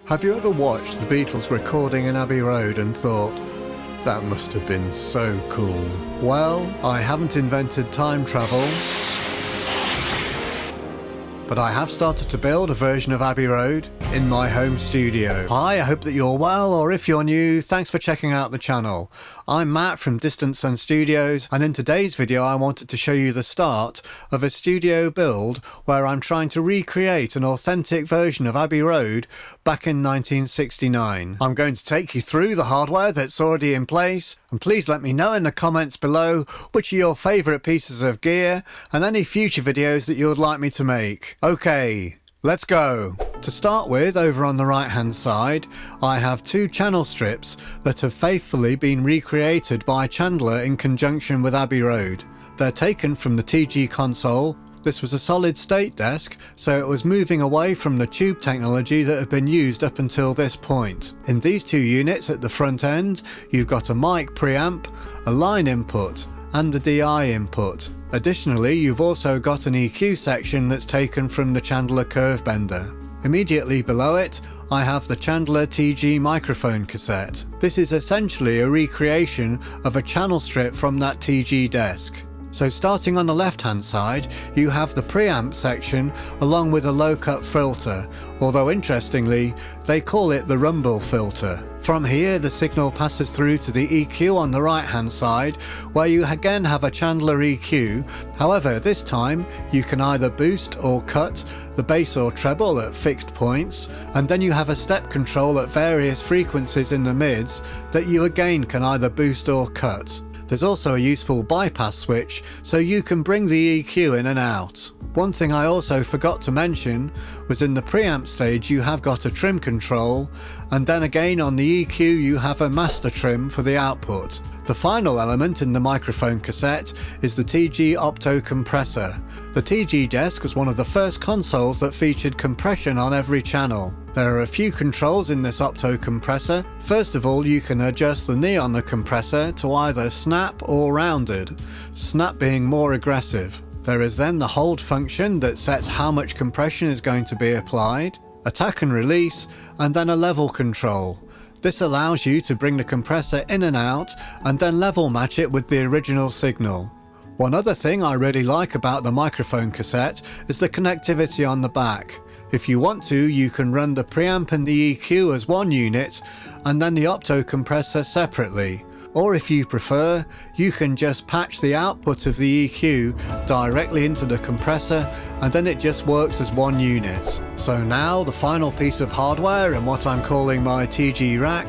Have you ever watched the Beatles recording in Abbey Road and thought, that must have been so cool? Well, I haven't invented time travel, but I have started to build a version of Abbey Road in my home studio. Hi, I hope that you're well, or if you're new, thanks for checking out the channel. I'm Matt from Distant Sun Studios, and in today's video I wanted to show you the start of a studio build where I'm trying to recreate an authentic version of Abbey Road back in 1969. I'm going to take you through the hardware that's already in place, and please let me know in the comments below which are your favourite pieces of gear and any future videos that you would like me to make. Okay, let's go. To start with, over on the right hand side, I have two channel strips that have faithfully been recreated by Chandler in conjunction with Abbey Road. They're taken from the TG console. This was a solid state desk, so it was moving away from the tube technology that had been used up until this point. In these two units at the front end, you've got a mic preamp, a line input, and a DI input. Additionally, you've also got an EQ section that's taken from the Chandler Curve Bender. Immediately below it, I have the Chandler TG microphone cassette. This is essentially a recreation of a channel strip from that TG desk. So starting on the left hand side, you have the preamp section along with a low cut filter, although interestingly, they call it the rumble filter. From here, the signal passes through to the EQ on the right hand side, where you again have a Chandler EQ. However, this time you can either boost or cut the bass or treble at fixed points, and then you have a step control at various frequencies in the mids that you again can either boost or cut. There's also a useful bypass switch, so you can bring the EQ in and out. One thing I also forgot to mention was in the preamp stage you have got a trim control, and then again on the EQ you have a master trim for the output. The final element in the microphone cassette is the TG opto compressor. The TG desk was one of the first consoles that featured compression on every channel. There are a few controls in this opto compressor. First of all, you can adjust the knee on the compressor to either snap or rounded, snap being more aggressive. There is then the hold function that sets how much compression is going to be applied, attack and release, and then a level control. This allows you to bring the compressor in and out and then level match it with the original signal. One other thing I really like about the microphone cassette is the connectivity on the back. If you want to, you can run the preamp and the EQ as one unit and then the opto compressor separately. Or if you prefer, you can just patch the output of the EQ directly into the compressor and then it just works as one unit. So now the final piece of hardware in what I'm calling my TG rack,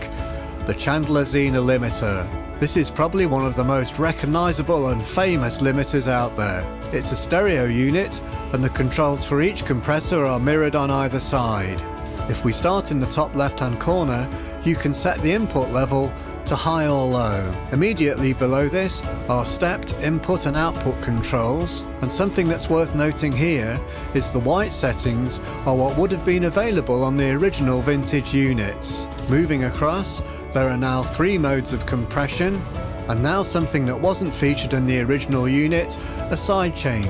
the Chandler Zener limiter. This is probably one of the most recognisable and famous limiters out there. It's a stereo unit and the controls for each compressor are mirrored on either side. If we start in the top left hand corner, you can set the input level to high or low. Immediately below this are stepped input and output controls, and something that's worth noting here is the white settings are what would have been available on the original vintage units. Moving across, there are now 3 modes of compression, and now something that wasn't featured in the original unit, a sidechain.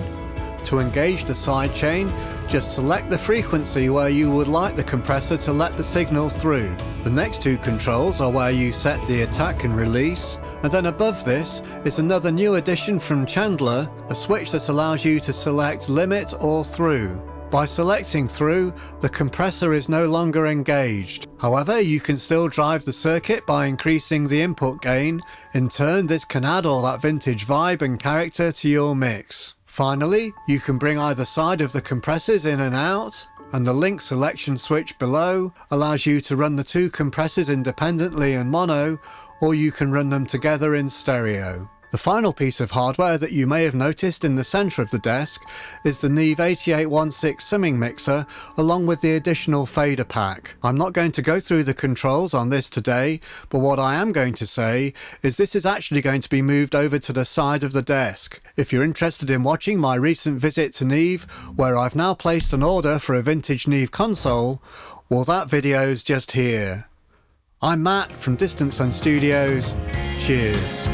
To engage the sidechain, just select the frequency where you would like the compressor to let the signal through. The next 2 controls are where you set the attack and release, and then above this is another new addition from Chandler, a switch that allows you to select limit or through. By selecting through, the compressor is no longer engaged. However, you can still drive the circuit by increasing the input gain. In turn, this can add all that vintage vibe and character to your mix. Finally, you can bring either side of the compressors in and out, and the link selection switch below allows you to run the 2 compressors independently in mono, or you can run them together in stereo. The final piece of hardware that you may have noticed in the centre of the desk is the Neve 8816 summing mixer along with the additional fader pack. I'm not going to go through the controls on this today, but what I am going to say is this is actually going to be moved over to the side of the desk. If you're interested in watching my recent visit to Neve, where I've now placed an order for a vintage Neve console, well, that video's just here. I'm Matt from Distant Sun Studios. Cheers.